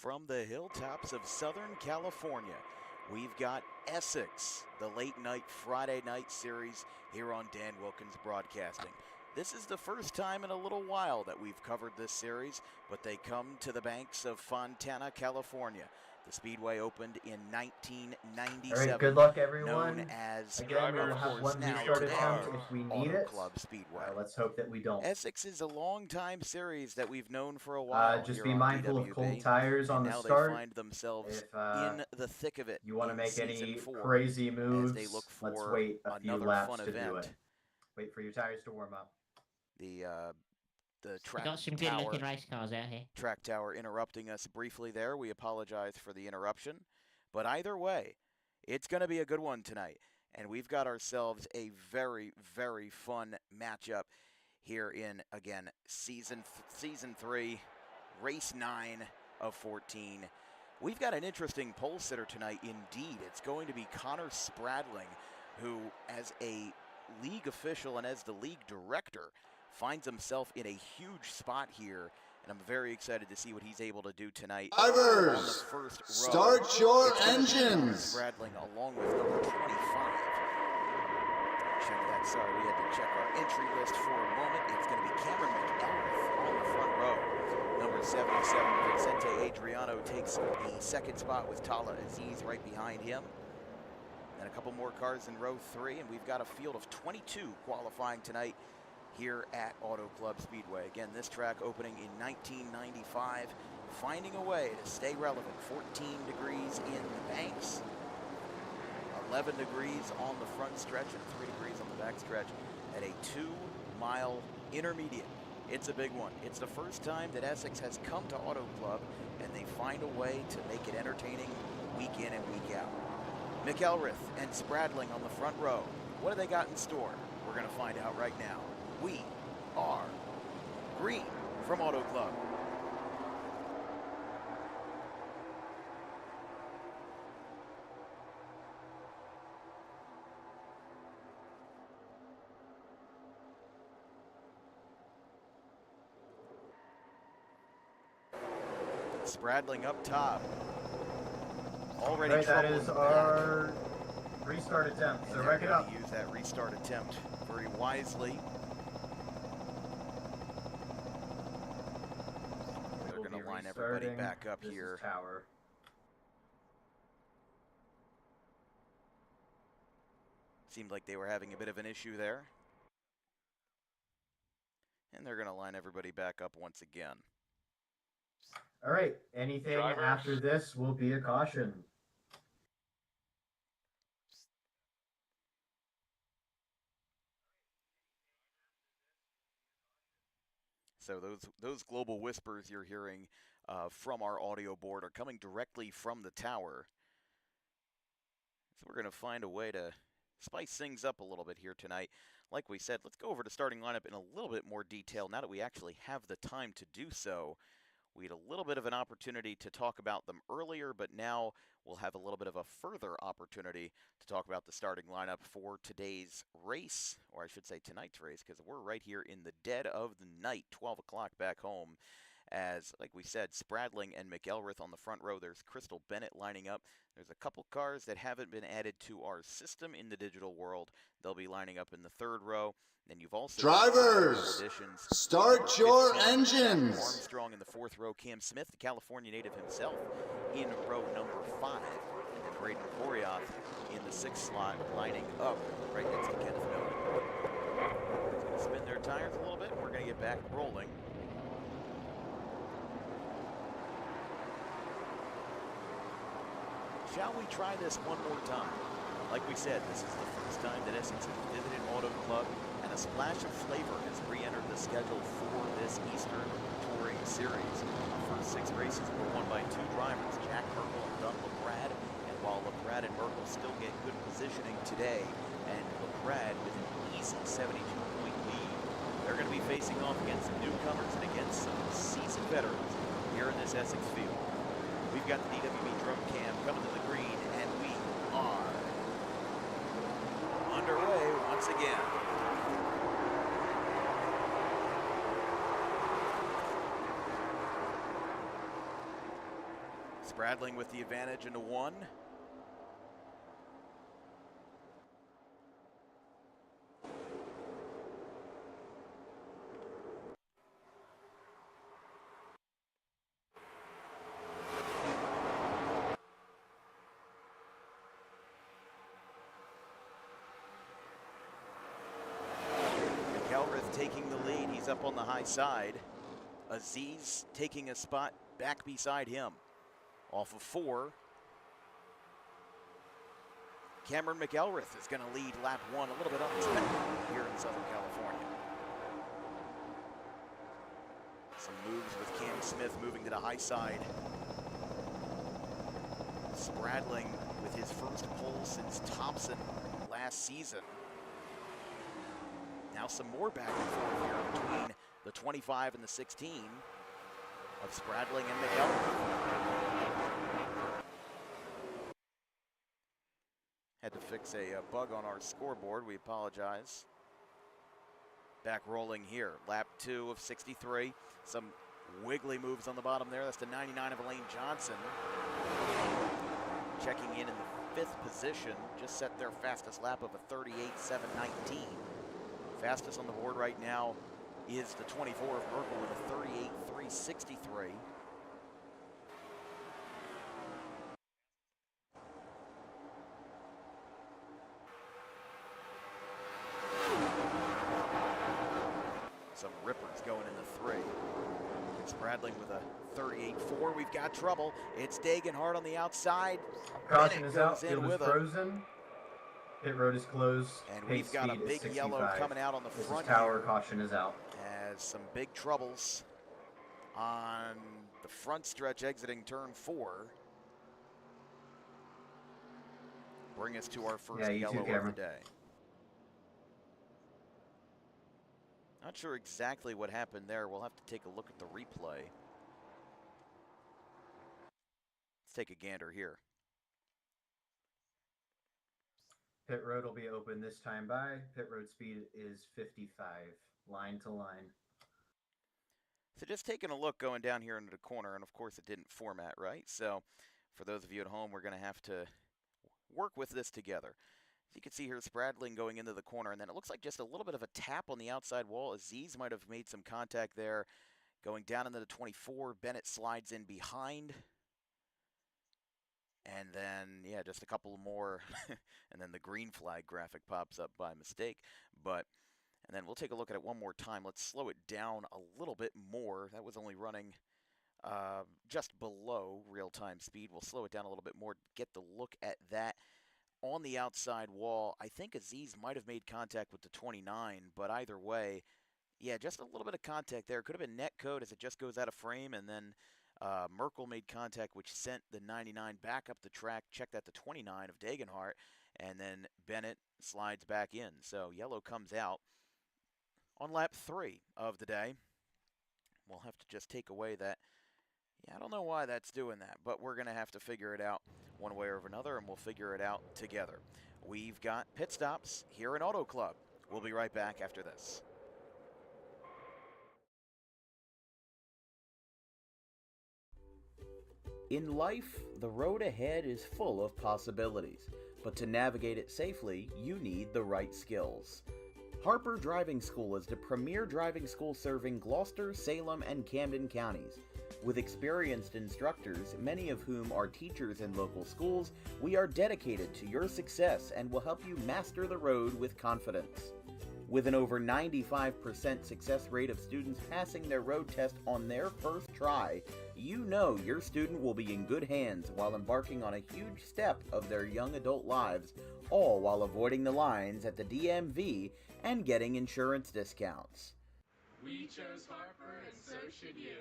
from the hilltops of Southern California. We've got Essex, the late night Friday night series here on Dan Wilkins Broadcasting. This is the first time in a little while that we've covered this series, but they come to the banks of Fontana, California. The Speedway opened in 1997. All right, good luck, everyone. Known as, Again, we'll have one restart attempt if we need Auto it. Club Speedway. Let's hope that we don't. Essex is a long-time series that we've known for a while. Just here be on mindful DWB, of cold tires on the now start. They find themselves If in the thick of it. you want to make any Season 4, crazy moves, as they look for let's wait a few another laps fun to event. do it. Wait for your tires to warm up. The track got some good-looking race cars out here. Track tower interrupting us briefly there. We apologize for the interruption. But either way, it's going to be a good one tonight. And we've got ourselves a very, very fun matchup here in, again, Season 3, Race 9 of 14. We've got an interesting pole sitter tonight indeed. It's going to be Connor Spradling, who, as a league official and as the league director, finds himself in a huge spot here, and I'm very excited to see what he's able to do tonight. Drivers, on the first row. Start your engines. Spradling along with number 25. Check that. Sorry, we had to check our entry list for a moment. It's going to be Cameron McElrath on the front row. Number 77, Vicente Adriano, takes the second spot with Tala Aziz right behind him. And a couple more cars in row 3, and we've got a field of 22 qualifying tonight here at Auto Club Speedway. Again, this track opening in 1995, finding a way to stay relevant. 14 degrees in the banks, 11 degrees on the front stretch, and 3 degrees on the back stretch at a 2-mile intermediate. It's a big one. It's the first time that Essex has come to Auto Club, and they find a way to make it entertaining week in and week out. McElrath and Spradling on the front row. What do they got in store? We're going to find out right now. We are green from Auto Club. Spradling up top. Already right, that is our restart attempt, so wreck it up. Use that restart attempt very wisely. They're going to line everybody back up here. Tower. Seemed like they were having a bit of an issue there. And they're going to line everybody back up once again. All right, anything after this will be a caution. So those global whispers you're hearing from our audio board are coming directly from the tower. So we're going to find a way to spice things up a little bit here tonight. Like we said, let's go over the starting lineup in a little bit more detail now that we actually have the time to do so. We had a little bit of an opportunity to talk about them earlier, but now we'll have a little bit of a further opportunity to talk about the starting lineup for today's race, or I should say tonight's race, because we're right here in the dead of the night, 12 o'clock back home. As, like we said, Spradling and McElrath on the front row. There's Crystal Bennett lining up. There's a couple cars that haven't been added to our system in the digital world. They'll be lining up in the third row. And you've also drivers, start your engines. Armstrong in the fourth row. Cam Smith, the California native himself, in row number 5. And then Braden Korioth in the 6th slot, lining up right next to Kenneth Miller. It's going to spin their tires a little bit, and we're going to get back rolling. Shall we try this one more time? Like we said, this is the first time that Essex has visited Auto Club, and a splash of flavor has re-entered the schedule for this Eastern Touring Series. The first 6 races were won by 2 drivers, Jack Merkel and Doug LaPrade, and while LaPrade and Merkel still get good positioning today, and LaPrade with an easy 72-point lead, they're going to be facing off against some newcomers and against some seasoned veterans here in this Essex field. We've got the DWB drum cam coming to the green, and we are underway once again. Spradling with the advantage into 1. McElrath taking the lead. He's up on the high side. Aziz taking a spot back beside him. Off of 4. Cameron McElrath is going to lead lap 1, a little bit unexpected here in Southern California. Some moves with Cam Smith moving to the high side. Spradling with his first pole since Thompson last season. Now some more back and forth here between the 25 and the 16 of Spradling and McElrath. Had to fix a bug on our scoreboard. We apologize. Back rolling here. Lap 2 of 63. Some wiggly moves on the bottom there. That's the 99 of Elaine Johnson. Checking in the 5th position. Just set their fastest lap of a 38.719. Fastest on the board right now is the 24 of Merkel with a 38.363. Some rippers going in the 3. Spradling with a 38.4. We've got trouble. It's Degenhardt on the outside. Caution Bennett is out. goes in Field is with him. frozen. Pit road is closed. And Pace we've got a speed is big 65. yellow coming out on the This front is tower. here. Caution is out. Has some big troubles on the front stretch exiting turn 4. Bring us to our first you too, yellow of the Cameron. day. Not sure exactly what happened there. We'll have to take a look at the replay. Let's take a gander here. Pit road will be open this time by. Pit road speed is 55, line to line. So just taking a look going down here into the corner, and of course it didn't format right. So for those of you at home, we're going to have to work with this together. As you can see here, Spradling going into the corner, and then it looks like just a little bit of a tap on the outside wall. Aziz might have made some contact there. Going down into the 24, Bennett slides in behind. And then, yeah, just a couple more, and then the green flag graphic pops up by mistake. And then we'll take a look at it one more time. Let's slow it down a little bit more. That was only running just below real-time speed. We'll slow it down a little bit more, get the look at that. On the outside wall, I think Aziz might have made contact with the 29, but either way, yeah, just a little bit of contact there. Could have been net code as it just goes out of frame, and then Merkel made contact, which sent the 99 back up the track, checked at the 29 of Degenhardt, and then Bennett slides back in. So yellow comes out on lap 3 of the day. We'll have to just take away that. Yeah, I don't know why that's doing that, but we're going to have to figure it out one way or another, and we'll figure it out together. We've got pit stops here in Auto Club. We'll be right back after this. In life, the road ahead is full of possibilities, but to navigate it safely, you need the right skills. Harper Driving School is the premier driving school serving Gloucester, Salem, and Camden counties. With experienced instructors, many of whom are teachers in local schools, we are dedicated to your success and will help you master the road with confidence. With an over 95% success rate of students passing their road test on their first try, you know your student will be in good hands while embarking on a huge step of their young adult lives, all while avoiding the lines at the DMV and getting insurance discounts. We chose Harper, and so should you.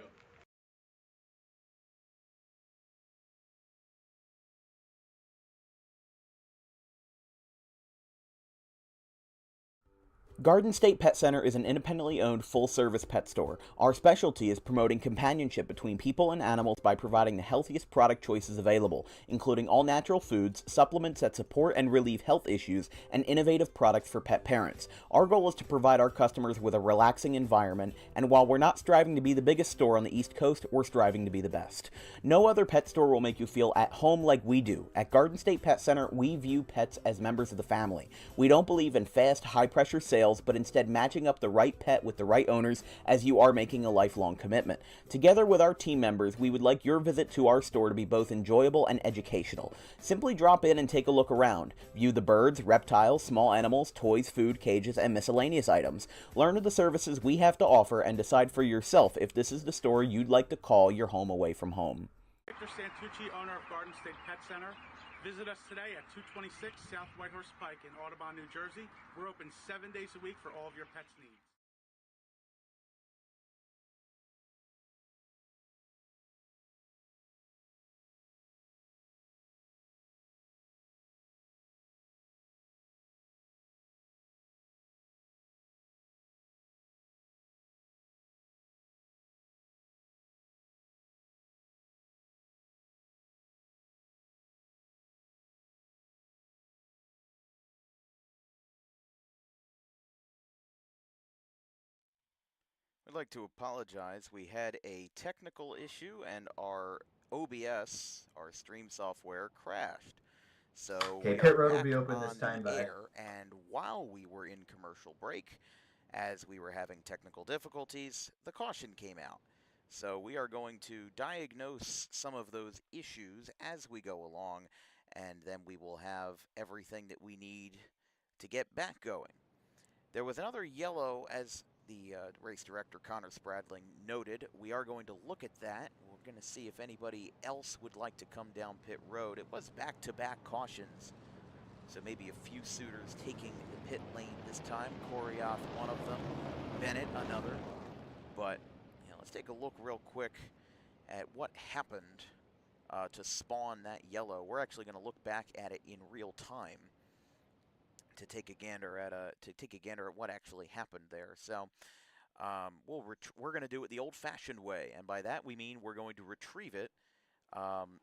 Garden State Pet Center is an independently owned full-service pet store. Our specialty is promoting companionship between people and animals by providing the healthiest product choices available, including all-natural foods, supplements that support and relieve health issues, and innovative products for pet parents. Our goal is to provide our customers with a relaxing environment, and while we're not striving to be the biggest store on the East Coast, we're striving to be the best. No other pet store will make you feel at home like we do. At Garden State Pet Center, we view pets as members of the family. We don't believe in fast, high-pressure sales, but instead matching up the right pet with the right owners, as you are making a lifelong commitment. Together with our team members, we would like your visit to our store to be both enjoyable and educational. Simply drop in and take a look around. View the birds, reptiles, small animals, toys, food, cages, and miscellaneous items. Learn of the services we have to offer and decide for yourself if this is the store you'd like to call your home away from home. Victor Santucci, owner of Garden State Pet Center. Visit us today at 226 South Whitehorse Pike in Audubon, New Jersey. We're open 7 days a week for all of your pets' needs. I'd like to apologize. We had a technical issue and our OBS, our stream software, crashed. So Okay, we pit are road will back be open on this time the by. air, and while we were in commercial break, as we were having technical difficulties, the caution came out. So we are going to diagnose some of those issues as we go along, and then we will have everything that we need to get back going. There was another yellow, as the race director Connor Spradling noted. We are going to look at that. We're going to see if anybody else would like to come down pit road. It was back-to-back cautions, so maybe a few suitors taking the pit lane this time. Korioth, one of them. Bennett, another. But let's take a look real quick at what happened to spawn that yellow. We're actually going to look back at it in real time to take a gander at what actually happened there. So we're going to do it the old-fashioned way, and by that we mean we're going to retrieve it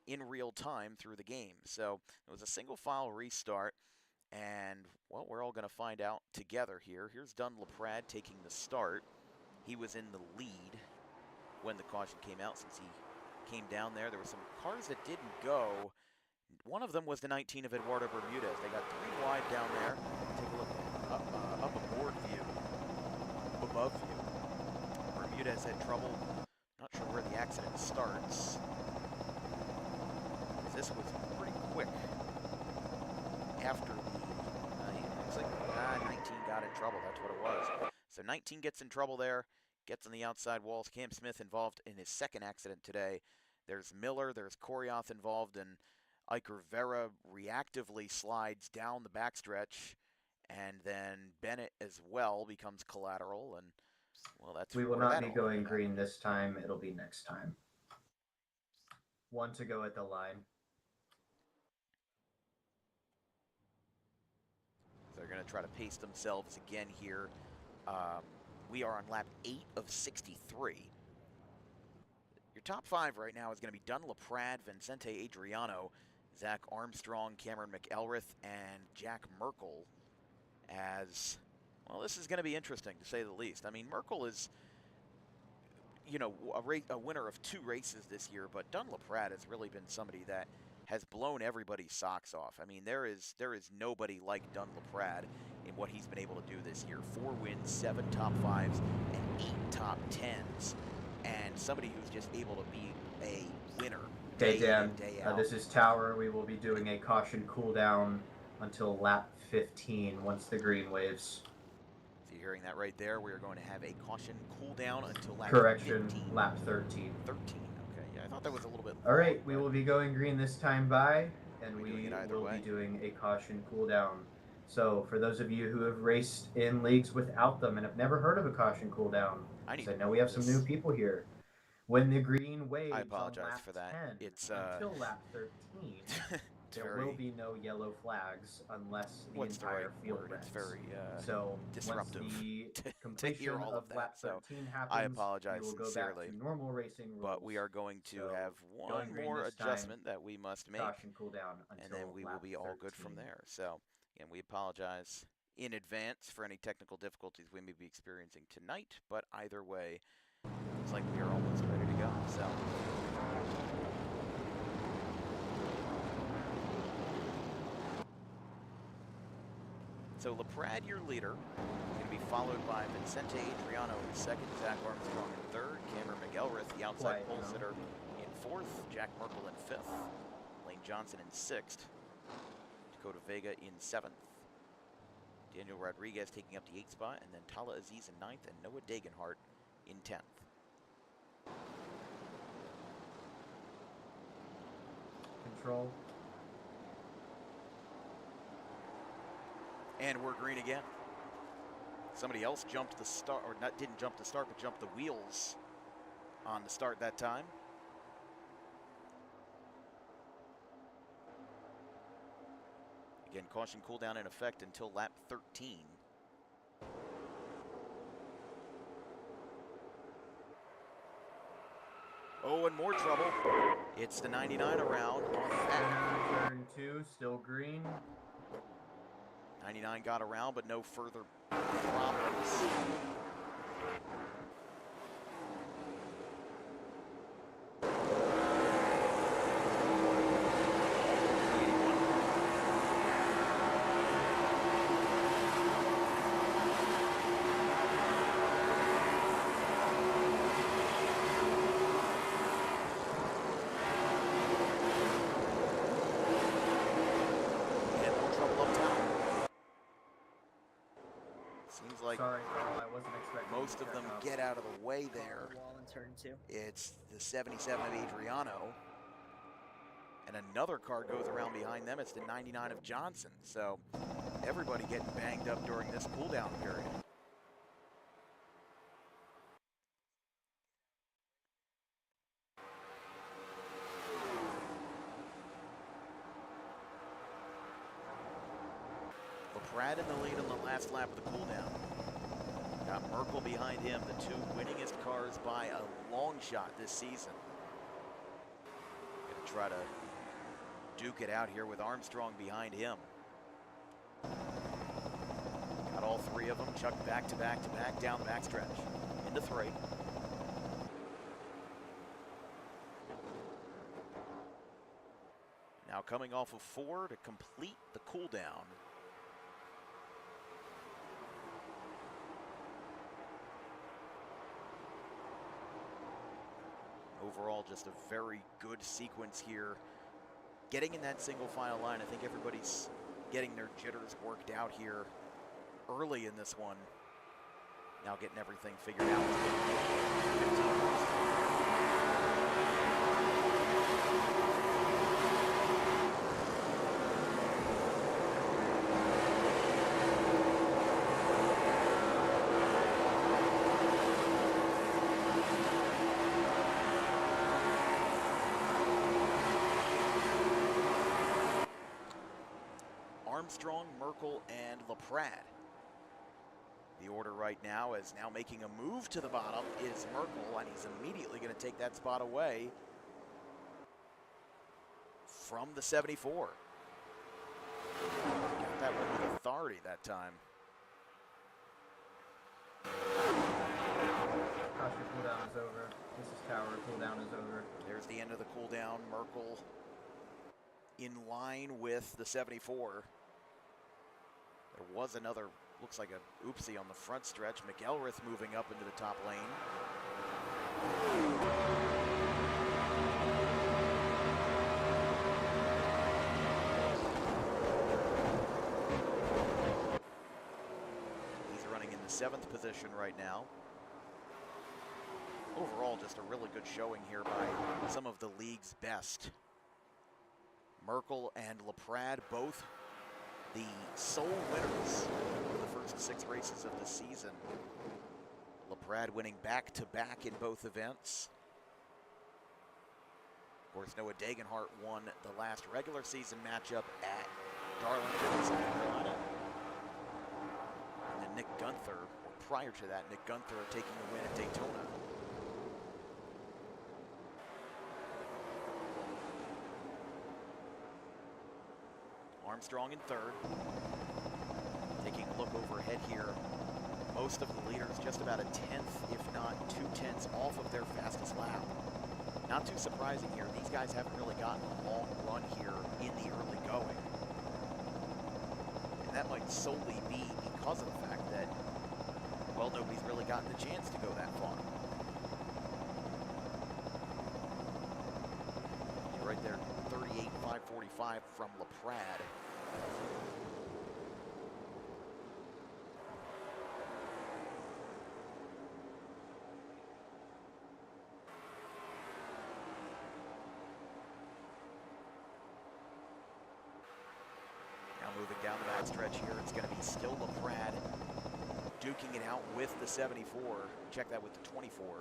in real time through the game. So it was a single-file restart, and well, we're all going to find out together here. Here's Dun LaPrade taking the start. He was in the lead when the caution came out, since he came down there. There were some cars that didn't go. One of them was the 19 of Eduardo Bermudez. They got 3 wide down there. Take a look up aboard view, above view. Bermudez had trouble. Not sure where the accident starts. This was pretty quick after the, looks like 19 got in trouble. That's what it was. So 19 gets in trouble there, gets on the outside walls. Cam Smith involved in his second accident today. There's Miller, there's Korioth involved, and Iker Vera reactively slides down the backstretch, and then Bennett as well becomes collateral, and well, that's We will not be going green this time. It'll be next time. 1 to go at the line. They're going to try to pace themselves again here. We are on lap 8 of 63. Your top 5 right now is going to be Dun LaPrade, Vincente Adriano, Zach Armstrong, Cameron McElrath, and Jack Merkel. As well, this is going to be interesting to say the least. I mean, Merkel is, a winner of 2 races this year, but Dun LaPrade has really been somebody that has blown everybody's socks off. I mean, there is nobody like Dun LaPrade in what he's been able to do this year. 4 wins, 7 top 5s, and 8 top 10s, and somebody who's just able to be a winner. Hey Dan, this is Tower. We will be doing a caution cooldown until lap 15 once the green waves. So you're hearing that right there. We are going to have a caution cooldown until lap 15. Lap 13. 13, okay. Yeah, I thought that was a little bit All right, we will be going green this time by, and we will be doing a caution cooldown. So for those of you who have raced in leagues without them and have never heard of a caution cooldown, I know we have some new people here. When the green waves, I apologize on lap for that. 10 It's until lap 13, there will be no yellow flags unless the What's the entire right field word? wrecks. It's very So disruptive once the to completion hear all of of lap that. So 13 I happens, we apologize will go back sincerely. to normal racing rules. But we are going to have going one green more this time, adjustment that we must make, caution cooldown until and then we will lap be all good 13. from there. So, again, we apologize in advance for any technical difficulties we may be experiencing tonight, but either way, looks like we are almost ready to go. So LaPrade, your leader, is going to be followed by Vicente Adriano in second, Zach Armstrong in third, Cameron McElrath, the outside pole sitter, in fourth, Jack Merkel in fifth, Lane Johnson in sixth, Dakota Vega in seventh, Daniel Rodriguez taking up the eighth spot, and then Tala Aziz in ninth, and Noah Dagenhart in 10th. Control. And we're green again. Somebody else jumped the start, or not, didn't jump the start, but jumped the wheels on the start that time. Again, caution cooldown in effect until lap 13. Oh, and more trouble. It's the 99 around on the back. Turn 2, still green. 99 got around, but no further problems. Sorry, Carl, I wasn't expecting most of them get out of the way there. Wall in turn 2. It's the 77 of Adriano. And another car goes around behind them. It's the 99 of Johnson. So everybody getting banged up during this cooldown period. LaPrade in the lead on the last lap of the cooldown. Got Merkel behind him, the two winningest cars by a long shot this season. Gonna try to duke it out here with Armstrong behind him. Got all three of them chucked back to back to back down the backstretch. Into 3. Now coming off of 4 to complete the cooldown. Overall, just a very good sequence here. Getting in that single file line, I think everybody's getting their jitters worked out here early in this one. Now getting everything figured out. Armstrong, Merkel, and LaPrade. The order right now is now making a move to the bottom is Merkel, and he's immediately going to take that spot away from the 74. Got that one with authority that time. Caution cooldown is over. This is Tower, cooldown is over. There's the end of the cooldown. Merkel in line with the 74. There was another, looks like a oopsie on the front stretch. McElrath moving up into the top lane. He's running in the 7th position right now. Overall, just a really good showing here by some of the league's best. Merkel and LaPrade both the sole winners for the first 6 races of the season. LaPrade winning back-to-back in both events. Of course, Noah Dagenhart won the last regular season matchup at Darlington, South Carolina. And then Nick Gunther, or prior to that, Nick Gunther taking the win at Daytona. Armstrong in third. Taking a look overhead here. Most of the leaders just about a tenth, if not 2/10 off of their fastest lap. Not too surprising here. These guys haven't really gotten a long run here in the early going. And that might solely be because of the fact that, well, nobody's really gotten the chance to go that far. You're right there, 38.545 from LaPrade. Now moving down the backstretch here, it's going to be still LaPrade duking it out with the 74. Check that with the 24.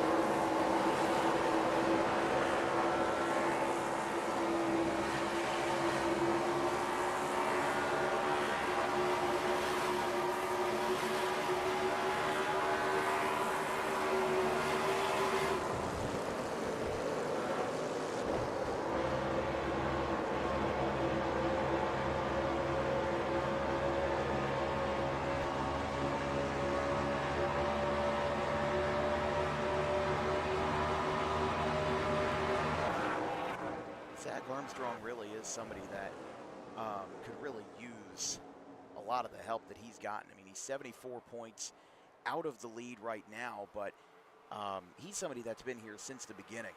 Armstrong really is somebody that could really use a lot of the help that he's gotten. I mean, he's 74 points out of the lead right now, but he's somebody that's been here since the beginning.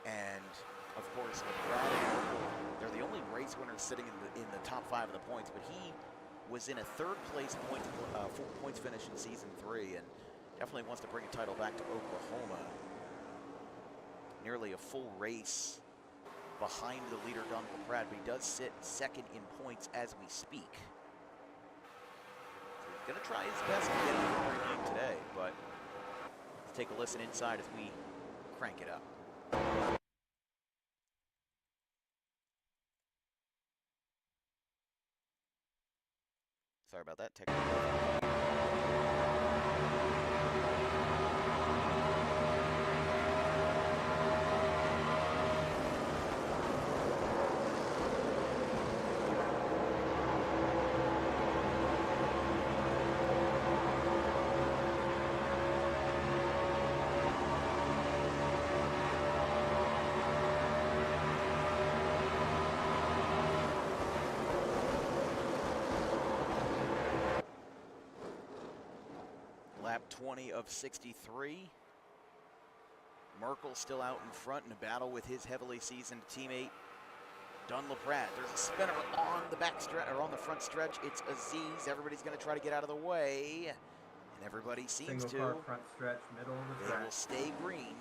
And of course, they're the only race winners sitting in the top 5 of the points, but he was in a third place points finish in season 3 and definitely wants to bring a title back to Oklahoma. Nearly a full race behind the leader, Don LaPrade, but he does sit second in points as we speak. So he's going to try his best to get a victory game today, but let's take a listen inside as we crank it up. Sorry about that technical. Lap 20 of 63. Merkel still out in front in a battle with his heavily seasoned teammate, Don LaPrade. There's a spinner on the back stretch, or on the front stretch. It's Aziz. Everybody's going to try to get out of the way, and everybody seems to. Single car front stretch, middle of the track. They will stay green.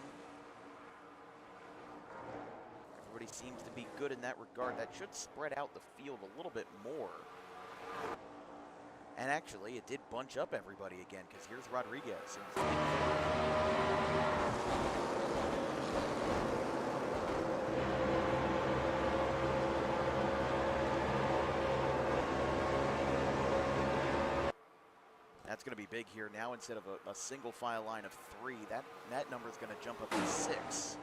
Everybody seems to be good in that regard. That should spread out the field a little bit more. And actually, it did bunch up everybody again, because here's Rodriguez. That's going to be big here. Now, instead of a single file line of 3, that number is going to jump up to 6.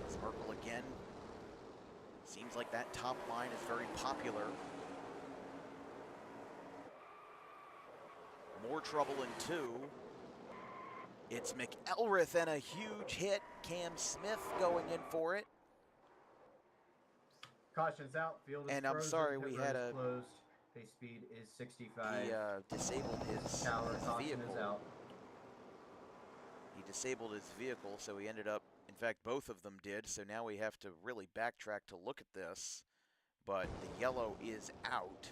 It's Merkel again. Seems like that top line is very popular. More trouble in 2. It's McElrath and a huge hit. Cam Smith going in for it. Caution's out. Field is and I'm frozen. sorry, Pit we road had is a closed. Pace speed is 65. He disabled his Caution vehicle. is out. He disabled his vehicle, so he ended up. In fact, both of them did. So now we have to really backtrack to look at this. But the yellow is out.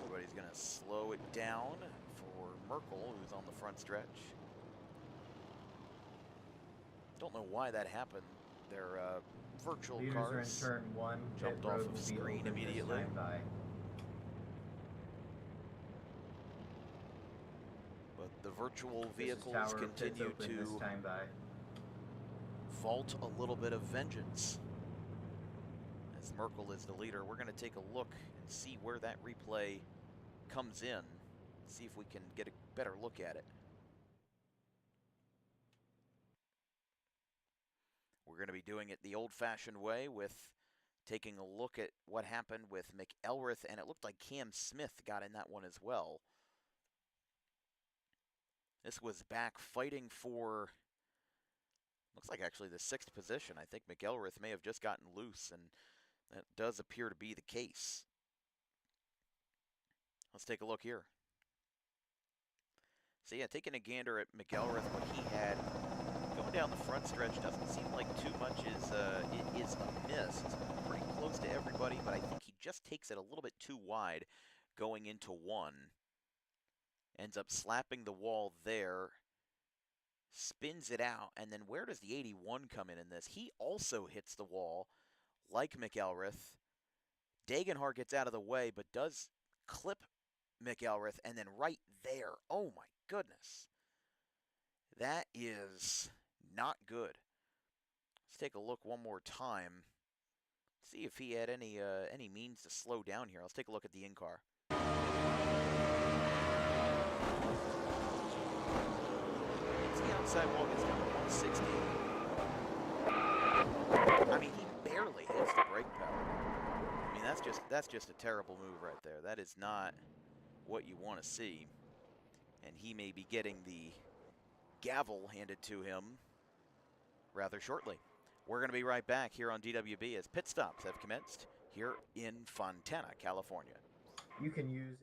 Everybody's going to slow it down for Merkel, who's on the front stretch. Don't know why that happened. Their virtual Leaders cars are in turn 1. jumped off of screen immediately. but the virtual This is vehicles Tower, pits continue open this to time by. vault a little bit of vengeance. As Merkel is the leader, we're going to take a look and see where that replay comes in. See if we can get a better look at it. We're going to be doing it the old-fashioned way with taking a look at what happened with McElrath, and it looked like Cam Smith got in that one as well. This was back fighting for, looks like actually the 6th position. I think McElrath may have just gotten loose, and that does appear to be the case. Let's take a look here. So yeah, taking a gander at McElrath, what he had going down the front stretch doesn't seem like too much is amiss. He's pretty close to everybody, but I think he just takes it a little bit too wide going into 1. Ends up slapping the wall there, spins it out, and then where does the 81 come in this? He also hits the wall like McElrath. Degenhart gets out of the way, but does clip McElrath, and then right there, oh my goodness. That is not good. Let's take a look one more time. See if he had any means to slow down here. Let's take a look at the in-car. It's the outside wall, gets down to 160. I mean, he barely hits the brake pedal. I mean, that's just a terrible move right there. That is not what you want to see. And he may be getting the gavel handed to him rather shortly. We're going to be right back here on DWB as pit stops have commenced here in Fontana, California. You can use...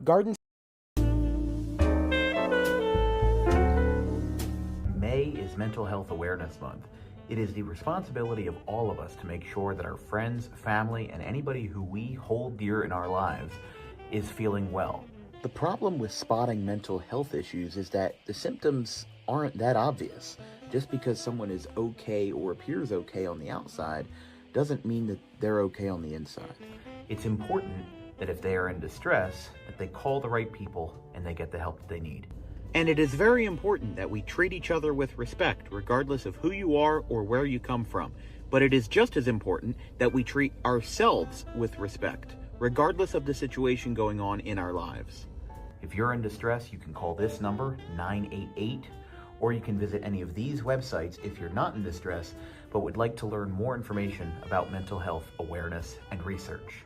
Garden. May is Mental Health Awareness Month. It is the responsibility of all of us to make sure that our friends, family, and anybody who we hold dear in our lives is feeling well. The problem with spotting mental health issues is that the symptoms aren't that obvious. Just because someone is okay or appears okay on the outside doesn't mean that they're okay on the inside. It's important that if they are in distress, that they call the right people and they get the help that they need. And it is very important that we treat each other with respect, regardless of who you are or where you come from. But it is just as important that we treat ourselves with respect, regardless of the situation going on in our lives. If you're in distress, you can call this number, 988, or you can visit any of these websites if you're not in distress, but would like to learn more information about mental health awareness and research.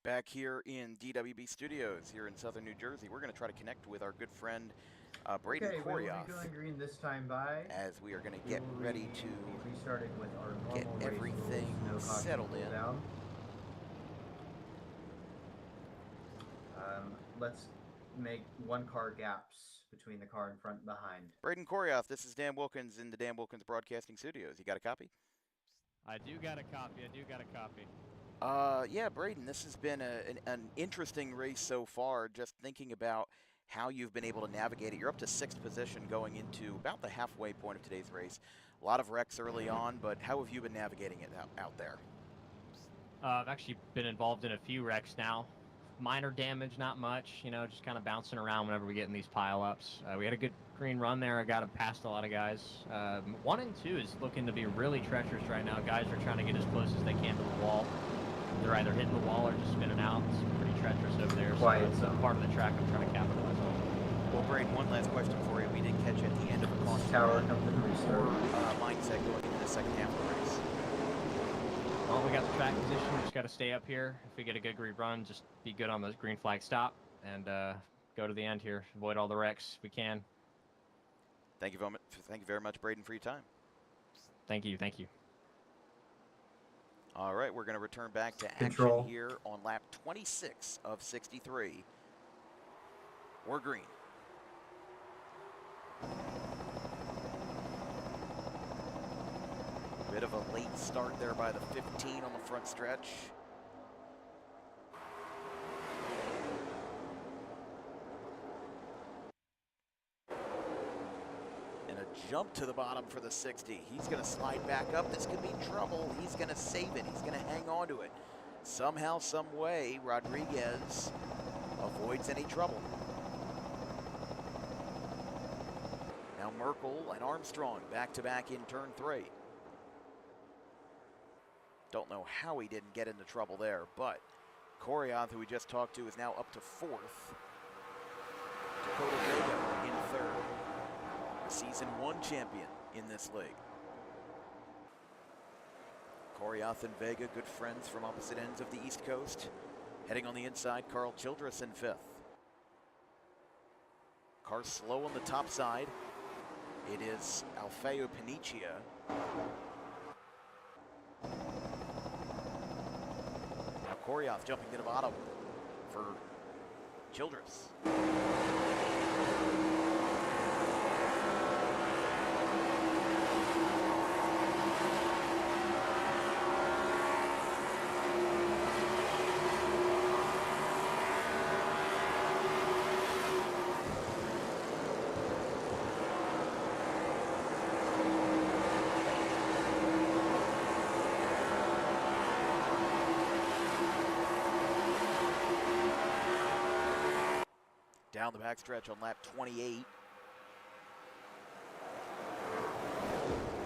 Back here in DWB Studios here in Southern New Jersey, we're going to try to connect with our good friend Braden Okay, Koryoff, we will be going green this time by. as we are going to get ready to restarted with our get normal race everything rules, no caution settled in. down. Let's make one-car gaps between the car in front and behind. Braden Koryoff, this is Dan Wilkins in the Dan Wilkins Broadcasting Studios. You got a copy? I do got a copy. Yeah, Braden, this has been an interesting race so far, just thinking about how you've been able to navigate it. You're up to 6th position going into about the halfway point of today's race. A lot of wrecks early on, but how have you been navigating it out there? I've actually been involved in a few wrecks now. Minor damage, not much, you know, just kind of bouncing around whenever we get in these pile-ups. We had a good green run there. I got past a lot of guys. 1 and 2 is looking to be really treacherous right now. Guys are trying to get as close as they can to the wall. They're either hitting the wall or just spinning out. It's pretty treacherous over there. So it's a part of the track I'm trying to capitalize on. Well, Braden, one last question for you. We did catch at the end of the caution Tower run. comes in Your mindset going into the second half of the race? Well, we got the track position. We just got to stay up here. If we get a good run, just be good on those green flag stop and go to the end here. Avoid all the wrecks if we can. Thank you very much, Braden, for your time. Thank you. Thank you. All right, we're going to return back to Control. action here on lap 26 of 63. We're green. Bit of a late start there by the 15 on the front stretch. And a jump to the bottom for the 60. He's going to slide back up. This could be trouble. He's going to save it. He's going to hang on to it. Somehow, some way, Rodriguez avoids any trouble. Now Merkel and Armstrong back-to-back in turn 3. Don't know how he didn't get into trouble there, but Corioth, who we just talked to, is now up to 4th. Dakota Vega in 3rd. The Season 1 champion in this league. Corioth and Vega, good friends from opposite ends of the East Coast. Heading on the inside, Carl Childress in 5th. Car slow on the top side. It is Alfeo Panicia. Now Corioth jumping to the bottom for Childress. Down the backstretch on lap 28.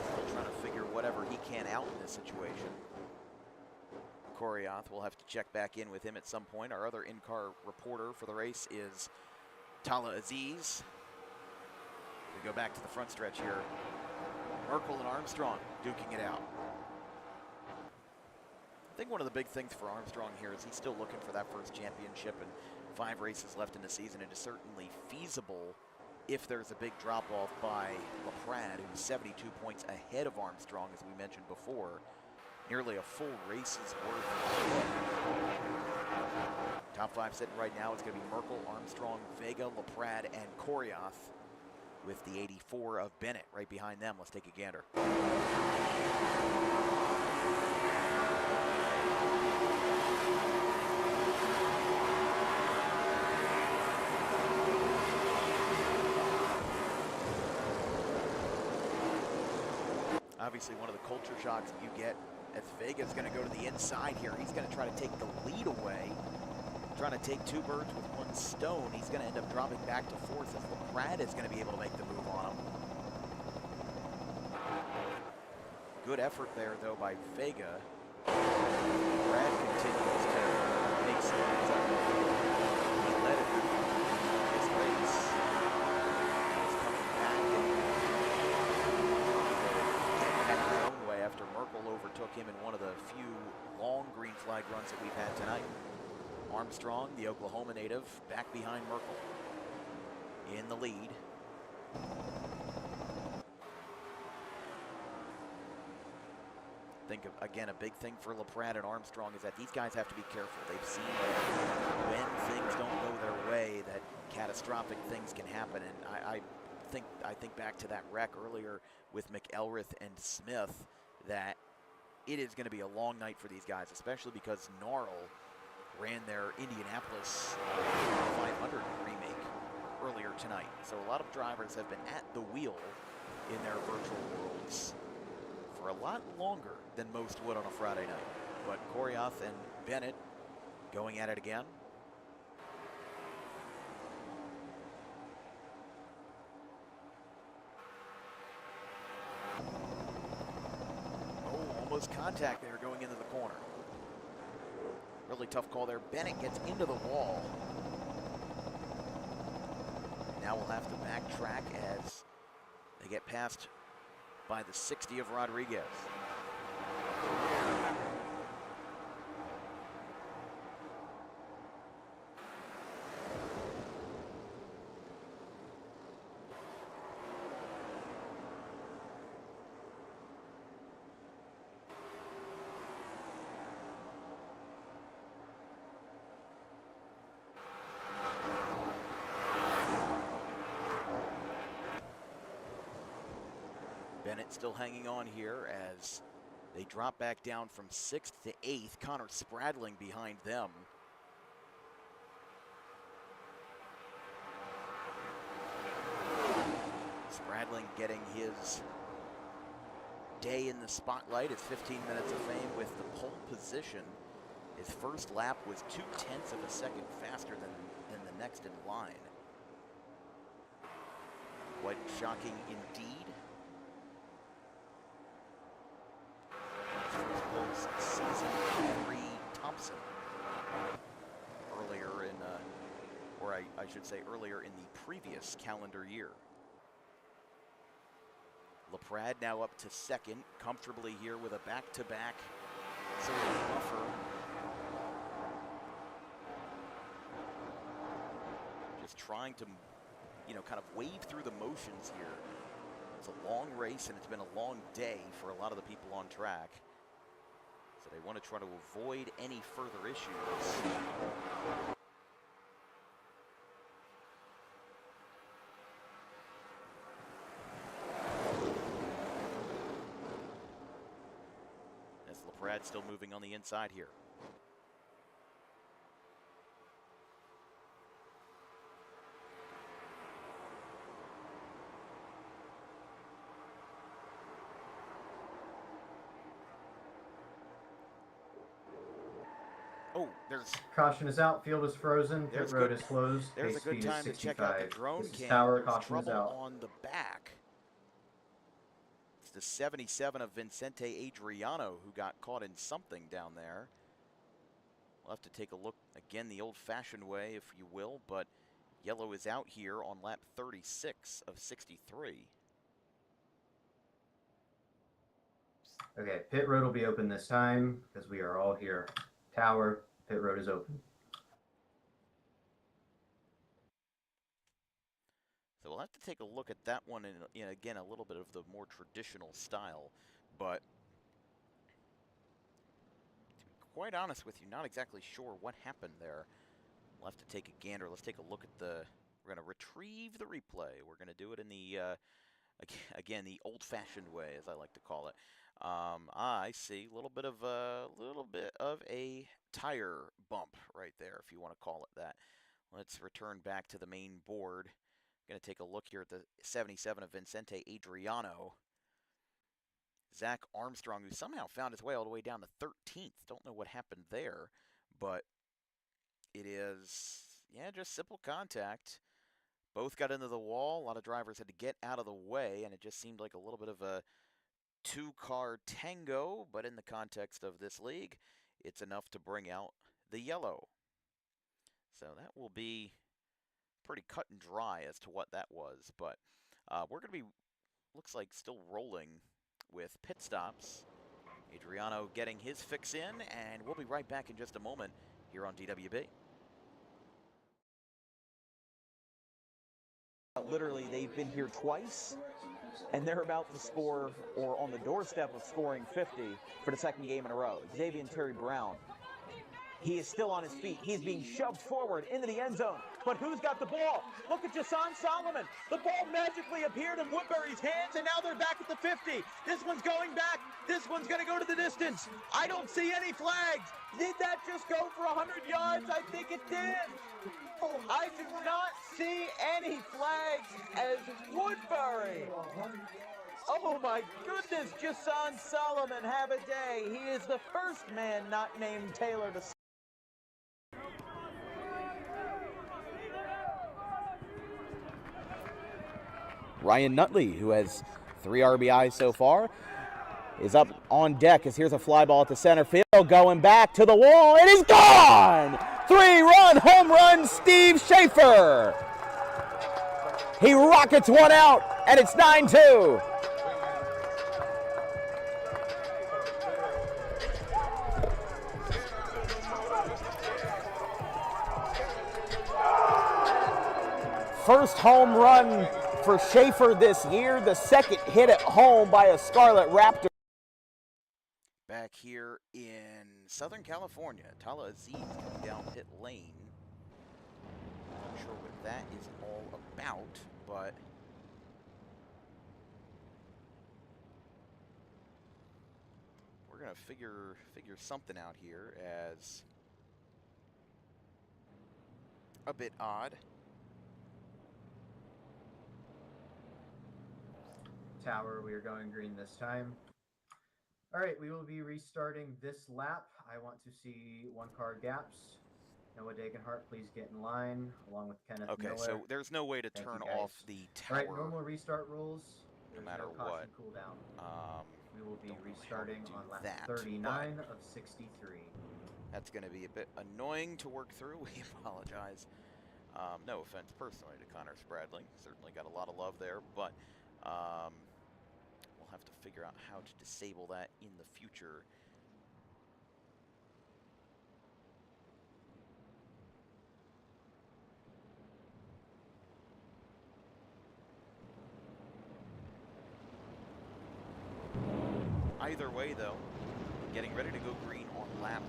Still trying to figure whatever he can out in this situation. Corioth, we'll have to check back in with him at some point. Our other in-car reporter for the race is Tala Aziz. We go back to the front stretch here. Merkel and Armstrong duking it out. I think one of the big things for Armstrong here is he's still looking for that first championship, and 5 races left in the season. It is certainly feasible if there's a big drop-off by LaPrade, who's 72 points ahead of Armstrong, as we mentioned before. Nearly a full race's worth. Top 5 sitting right now is going to be Merkel, Armstrong, Vega, LaPrade, and Corioth, with the 84 of Bennett right behind them. Let's take a gander. Obviously, one of the culture shocks that you get as Vega's going to go to the inside here. He's going to try to take the lead away. Trying to take 2 birds with 1 stone. He's going to end up dropping back to 4th as LaPrade is going to be able to make the move on him. Good effort there, though, by Vega. LaPrade continues to make strides up. He led it this race. He's coming back and his own way after Merkel overtook him in one of the few long green flag runs that we've had tonight. Armstrong, the Oklahoma native, back behind Merkel in the lead. Think of, again, a big thing for LaPrade and Armstrong is that these guys have to be careful. They've seen that when things don't go their way, that catastrophic things can happen. And I think back to that wreck earlier with McElrath and Smith, that it is going to be a long night for these guys, especially because Gnarl ran their Indianapolis 500 remake earlier tonight. So a lot of drivers have been at the wheel in their virtual worlds for a lot longer than most would on a Friday night. But Corioth and Bennett going at it again. Oh, almost contact there going into the corner. Really tough call there. Bennett gets into the wall. Now we'll have to backtrack as they get passed by the 60 of Rodriguez. Bennett still hanging on here as they drop back down from 6th to 8th. Connor Spradling behind them. Spradling getting his day in the spotlight. It's 15 minutes of fame with the pole position. His first lap was 0.2 of a second faster than the next in line. Quite shocking indeed. Season 3 Thompson. Earlier in, or I should say earlier in the previous calendar year. LaPrade now up to 2nd, comfortably here with a back-to-back sort of buffer. Just trying to, kind of wade through the motions here. It's a long race and it's been a long day for a lot of the people on track. So they want to try to avoid any further issues. LaPrade still moving on the inside here. Oh, there's Caution is out. Field is frozen. Pit road is closed. There's a good time to check out the drone cam. Tower, There's caution is trouble out. on the back. It's the 77 of Vincente Adriano who got caught in something down there. We'll have to take a look again the old-fashioned way, if you will, but yellow is out here on lap 36 of 63. Okay, pit road will be open this time because we are all here. Tower, pit road is open. So we'll have to take a look at that one in again, a little bit of the more traditional style, but to be quite honest with you, not exactly sure what happened there. We'll have to take a gander. Let's take a look at we're going to retrieve the replay. We're going to do it in the, again, the old-fashioned way, as I like to call it. I see a little bit of a tire bump right there, if you want to call it that. Let's return back to the main board. Going to take a look here at the 77 of Vincente Adriano. Zach Armstrong, who somehow found his way all the way down to 13th. Don't know what happened there, but it is, yeah, just simple contact. Both got into the wall. A lot of drivers had to get out of the way, and it just seemed like a little bit of a two-car tango, but in the context of this league, it's enough to bring out the yellow. So that will be pretty cut and dry as to what that was, but we're going to be, looks like, still rolling with pit stops. Adriano getting his fix in, and we'll be right back in just a moment here on DWB. Literally, they've been here twice, and they're about to score, or on the doorstep of scoring 50 for the second game in a row. Xavier Terry Brown. He is still on his feet. He's being shoved forward into the end zone. But who's got the ball? Look at Jason Solomon. The ball magically appeared in Woodbury's hands, and now they're back at the 50. This one's going back. This one's going to go to the distance. I don't see any flags. Did that just go for 100 yards? I think it did. I do not see any flags as Woodbury. Oh my goodness, Jason Solomon, have a day. He is the first man not named Taylor to... Ryan Nutley, who has 3 RBIs so far, is up on deck as here's a fly ball at the center field, going back to the wall. It is gone! 3-run home run, Steve Schaefer. He rockets one out, and it's 9-2. First home run for Schaefer this year, the second hit at home by a Scarlet Raptor. Back here in Southern California, Tala Aziz coming down pit lane. Not sure what that is all about, but we're gonna figure something out here as a bit odd. Tower, we are going green this time. All right, we will be restarting this lap. I want to see 1-car gaps. Noah Dagenhart, please get in line, along with Kenneth Okay, Miller. so there's no way to Thank turn you, guys. off the tower. All right, normal restart rules. No There's matter no caution what. cooldown. We will be Don't know how to restarting do on lap that, 39 but of 63. that's going to be a bit annoying to work through. We apologize. No offense personally to Connor Spradling. Certainly got a lot of love there, but we'll have to figure out how to disable that in the future. Either way, though, getting ready to go green on lap.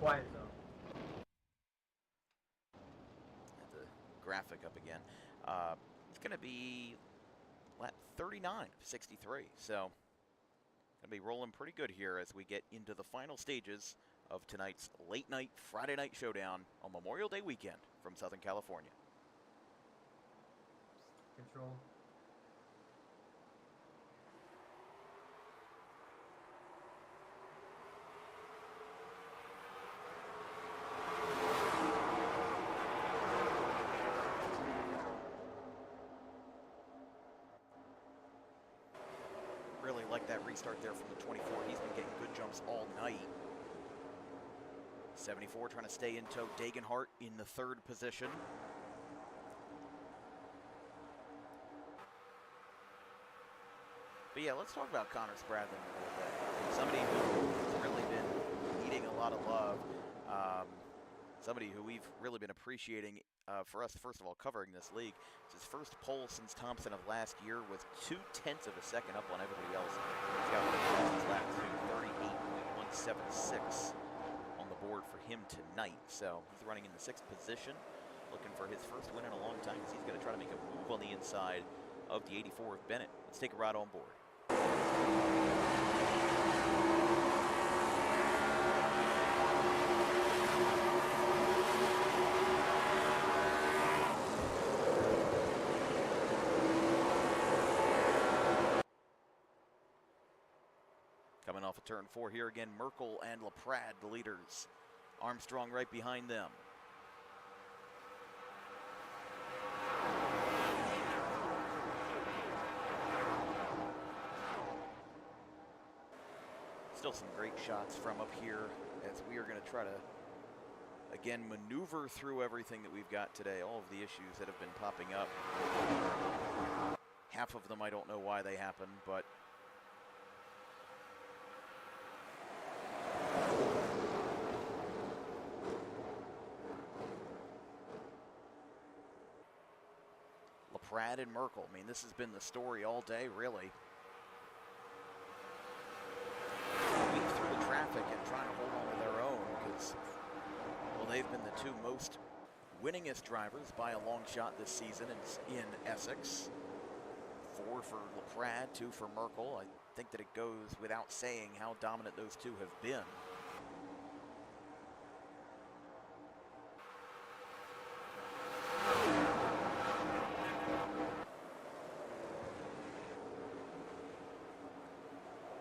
Quiet zone. Get the graphic up again. It's going to be lap 39 of 63. So, going to be rolling pretty good here as we get into the final stages of tonight's late night Friday night showdown on Memorial Day weekend from Southern California. Control. Really like that restart there from the 24. He's been getting good jumps all night. 74 trying to stay in tow. Dagenhart in the 3rd position. But yeah, let's talk about Connor Spradling a little bit. Somebody who's really been needing a lot of love. Somebody who we've really been appreciating for us, first of all, covering this league. It's his first pole since Thompson of last year, was 0.2 of a second up on everybody else. He's got one of his lap to 38.176 on the board for him tonight. So he's running in the 6th position, looking for his first win in a long time, because he's going to try to make a move on the inside of the 84 of Bennett. Let's take a ride on board. Coming off of turn 4 here again, Merkel and LaPrade, the leaders. Armstrong right behind them. Still some great shots from up here as we are going to try to, again, maneuver through everything that we've got today, all of the issues that have been popping up. Half of them I don't know why they happen, but LaPrade and Merkel, I mean, this has been the story all day, really. Weave through the traffic and trying to hold on to their own because, well, they've been the 2 most winningest drivers by a long shot this season in Essex. 4 for LaPrade, 2 for Merkel. I think that it goes without saying how dominant those 2 have been.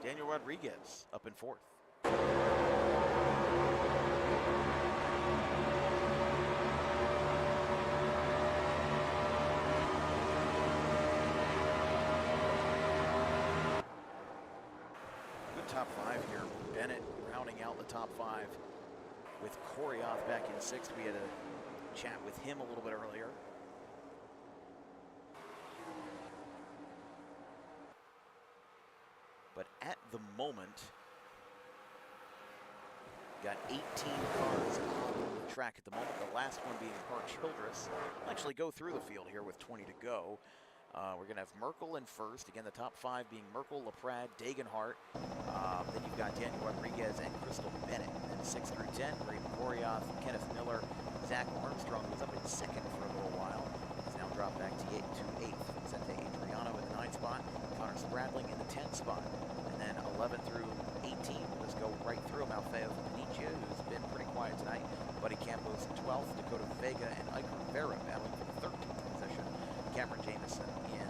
Daniel Rodriguez up in 4th. Good top 5 here. Bennett rounding out the top 5 with Koryoth back in 6th. We had a chat with him a little bit earlier. But at the moment, got 18 cars on the track at the moment. The last one being Hart Childress. We'll actually go through the field here with 20 to go. We're going to have Merkel in 1st. Again, the top 5 being Merkel, LaPrade, Dagenhart. Then you've got Daniel Rodriguez and Crystal Bennett. And then 6 through 10, Braden Koryoth, Kenneth Miller, Zach Armstrong was up in 2nd for a little while. He's now dropped back to 8th. Vincente Adriano in the 9th spot. Connor Spradling in the 10th spot. And then 11 through 18, we'll just go right through them. Alfeo Panicia, who's been pretty quiet tonight. Buddy Campos in 12th, Dakota Vega and Ike Rivera battling for the 13th position. Cameron Jamison in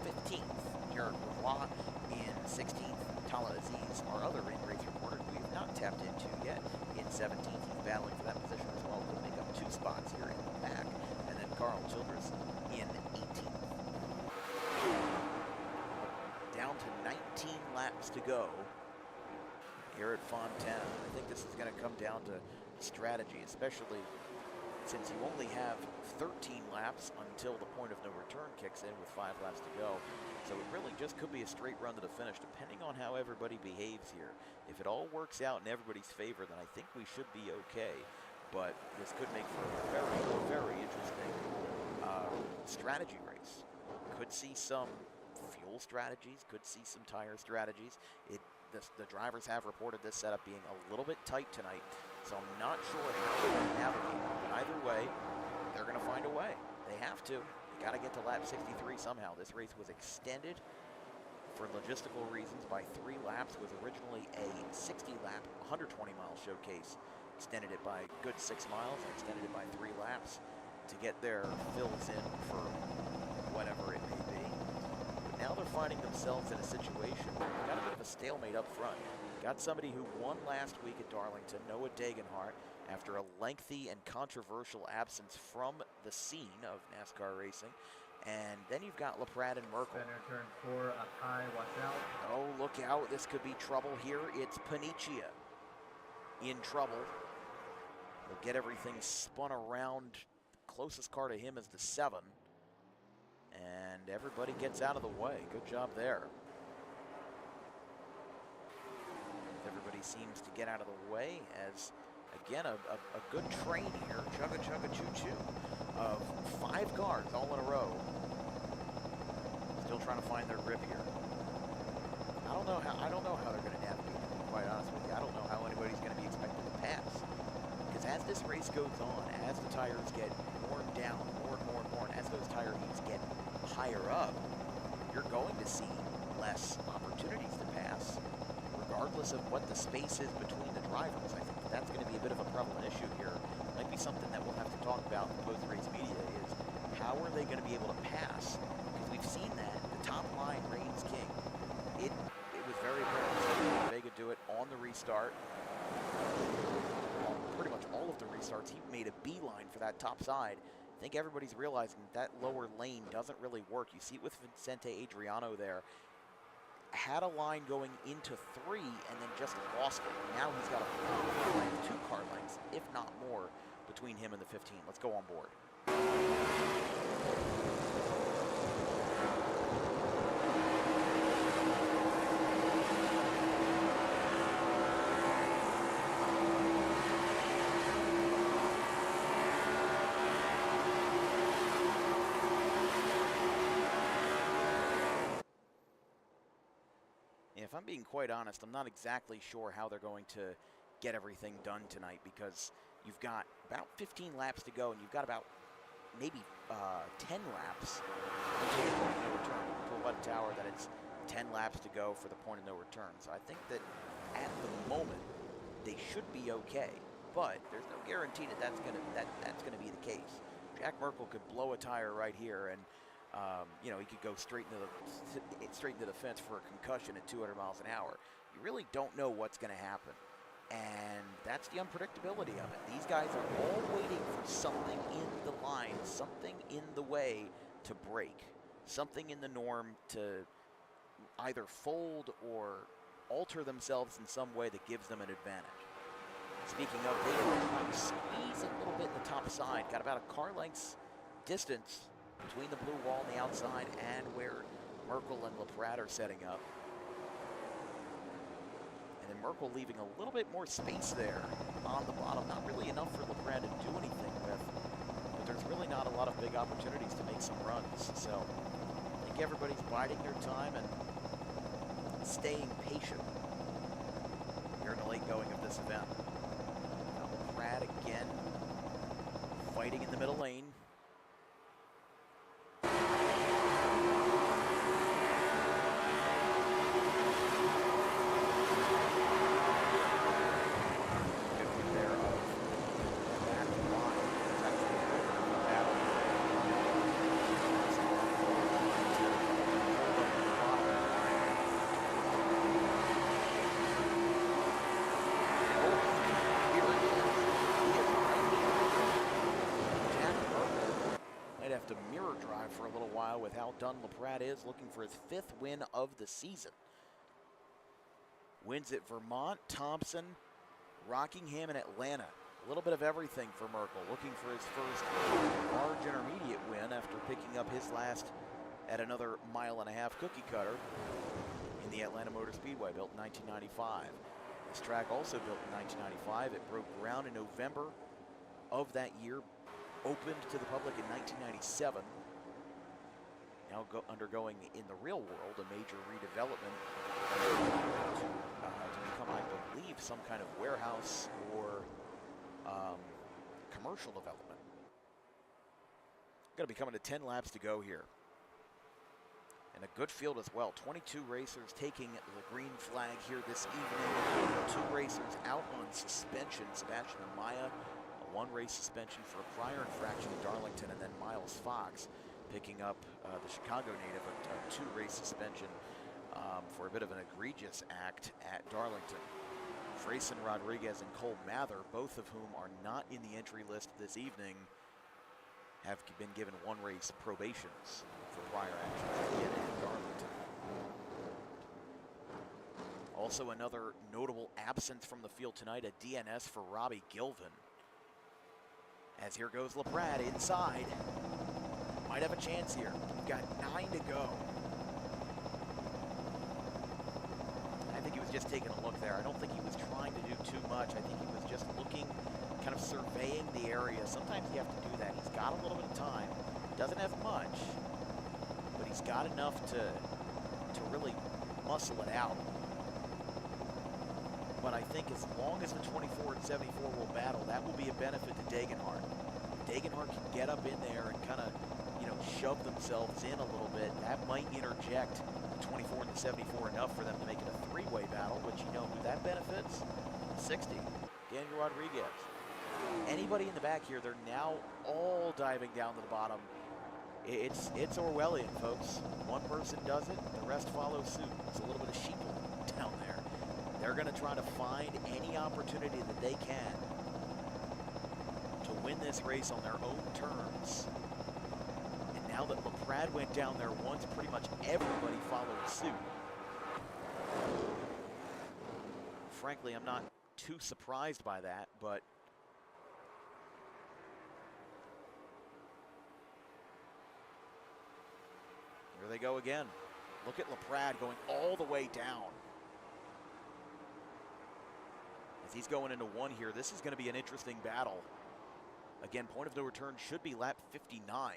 15th. Jared Lavoie in 16th. Tala Aziz, our other in-race reporter, who we have not tapped into yet, in 17th. He's battling for that position as well. Could make up 2 spots here in the back. And then Carl Childress in 18th. Down to 19 laps to go here at Fontana. I think this is going to come down to strategy, especially since you only have 13 laps until the point of no return kicks in with 5 laps to go. So it really just could be a straight run to the finish, depending on how everybody behaves here. If it all works out in everybody's favor, then I think we should be okay. But this could make for a very, very interesting strategy race. Could see some fuel strategies, could see some tire strategies. The drivers have reported this setup being a little bit tight tonight, so I'm not sure how they're going to navigate. But either way, they're going to find a way. They have to. They got to get to lap 63 somehow. This race was extended for logistical reasons by 3 laps. It was originally a 60-lap, 120-mile showcase. Extended it by a good 6 miles. I extended it by 3 laps to get their fills in for whatever it may be. But now they're finding themselves in a situation where they've got a bit of a stalemate up front. Got somebody who won last week at Darlington, Noah Degenhart, after a lengthy and controversial absence from the scene of NASCAR racing. And then you've got LaPrade and Merkel. Center turn 4 up high, watch out. Oh, look out, this could be trouble here. It's Panicia in trouble. He'll get everything spun around. The closest car to him is the 7. And everybody gets out of the way. Good job there. Everybody seems to get out of the way as, again, a good train here. Chugga chugga choo choo of 5 cars all in a row. Still trying to find their grip here. I don't know how they're going to navigate, to be quite honest with you. I don't know how anybody's going to be expected to pass. Because as this race goes on, as the tires get worn down more and more and more, and as those tire heats get higher up, you're going to see less opportunities to pass, regardless of what the space is between the drivers. I think that's going to be a bit of a prevalent issue here. Might be something that we'll have to talk about in post-race media is how are they going to be able to pass? Because we've seen that the top line reigns king. It was very apparent. Vega do it on the restart. On pretty much all of the restarts, he made a beeline for that top side. I think everybody's realizing that lower lane doesn't really work. You see it with Vicente Adriano there. Had a line going into 3 and then just lost it. Now he's got a 2 car lengths, if not more, between him and the 15. Let's go on board. If I'm being quite honest, I'm not exactly sure how they're going to get everything done tonight, because you've got about 15 laps to go and you've got about maybe 10 laps until the point of no return. We'll let Tower that it's 10 laps to go for the point of no return. So I think that at the moment they should be okay, but there's no guarantee that that's gonna be the case. Jack Merkel could blow a tire right here, and you know, he could go straight into the fence for a concussion at 200 miles an hour. You really don't know what's going to happen, and that's the unpredictability of it. These guys are all waiting for something in the line, something in the way to break, something in the norm to either fold or alter themselves in some way that gives them an advantage. Speaking of, they are squeeze a little bit in the top side, got about a car length's distance between the blue wall on the outside and where Merkel and LaPrade are setting up. And then Merkel leaving a little bit more space there on the bottom. Not really enough for LaPrade to do anything with, but there's really not a lot of big opportunities to make some runs. So I think everybody's biding their time and staying patient here in the late going of this event. Now LaPrade again fighting in the middle lane. almost a mirror drive for a little while with how done LaPrade is, looking for his 5th win of the season. Wins at Vermont, Thompson, Rockingham, and Atlanta. A little bit of everything for Merkel, looking for his first large intermediate win after picking up his last at another 1.5-mile cookie cutter in the Atlanta Motor Speedway, built in 1995. This track also built in 1995. It broke ground in November of that year, opened to the public in 1997. Now undergoing in the real world a major redevelopment to become, I believe, some kind of warehouse or commercial development. Going to be coming to 10 laps to go here. And a good field as well. 22 racers taking the green flag here this evening. 2 racers out on suspension. Sebastian Amaya, a 1-race suspension for a prior infraction in Darlington, and then Miles Fox picking up the Chicago native, a 2-race suspension for a bit of an egregious act at Darlington. Freyson Rodriguez and Cole Mather, both of whom are not in the entry list this evening, have been given 1-race probations for prior actions again in Darlington. Also another notable absence from the field tonight, a DNS for Robbie Gilvin. As here goes LaPrade inside. Might have a chance here. We've got 9 to go. I think he was just taking a look there. I don't think he was trying to do too much. I think he was just looking, kind of surveying the area. Sometimes you have to do that. He's got a little bit of time. Doesn't have much, but he's got enough to really muscle it out. But I think as long as the 24 and 74 will battle, that will be a benefit to Degenhardt. If Degenhardt can get up in there and kind of, shove themselves in a little bit, that might interject the 24 and the 74 enough for them to make it a 3-way battle, which you know who that benefits? 60, Daniel Rodriguez. Anybody in the back here, they're now all diving down to the bottom. It's Orwellian, folks. One person does it, the rest follow suit. It's a little bit of sheeple down there. They're going to try to find any opportunity that they can to win this race on their own terms. And now that LaPrade went down there once, pretty much everybody followed suit. Frankly, I'm not too surprised by that, but here they go again. Look at LaPrade going all the way down. As he's going into 1 here, this is going to be an interesting battle. Again, point of no return should be lap 59.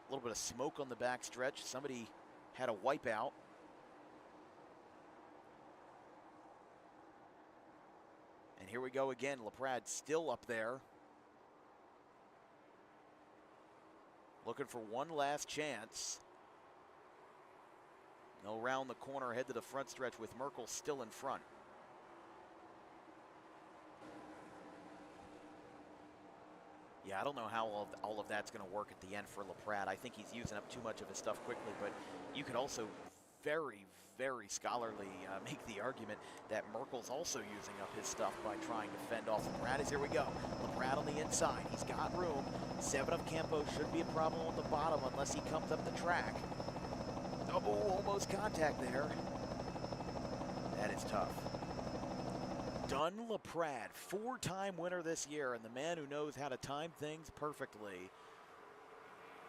A little bit of smoke on the back stretch. Somebody had a wipeout. And here we go again. LaPrade still up there. Looking for one last chance. They'll round the corner, head to the front stretch with Merkel still in front. Yeah, I don't know how all of that's going to work at the end for LaPrade. I think he's using up too much of his stuff quickly, but you could also very, very scholarly make the argument that Merkel's also using up his stuff by trying to fend off LaPrade. As here we go. LaPrade on the inside. He's got room. 7 of Campo shouldn't be a problem on the bottom unless he comes up the track. Oh, almost contact there. That is tough. Dunn LaPrade, 4-time winner this year, and the man who knows how to time things perfectly.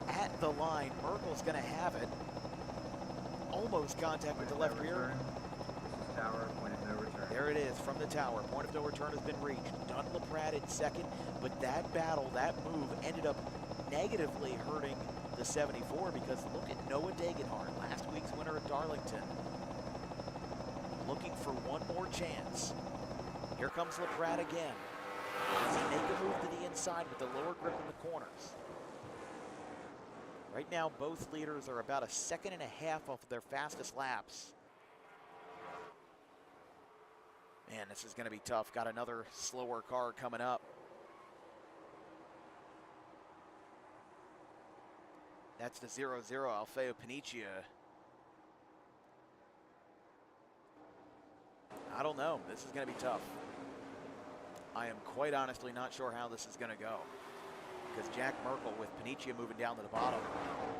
At the line, Merkel's going to have it. Almost contact with the left rear. This is tower, point of no return. There it is from the tower. Point of no return has been reached. Dunn LaPrade in second, but that battle, that move ended up negatively hurting the 74 because look at Noah Degenhardt, last week's winner at Darlington. Looking for one more chance. Here comes LaPrade again. Does he make a move to the inside with the lower grip in the corners? Right now, both leaders are about 1.5 seconds off their fastest laps. Man, this is going to be tough. Got another slower car coming up. That's the 0-0, Alfeo Panicia. I don't know. This is going to be tough. I am quite honestly not sure how this is going to go. Because Jack Merkel with Panicia moving down to the bottom,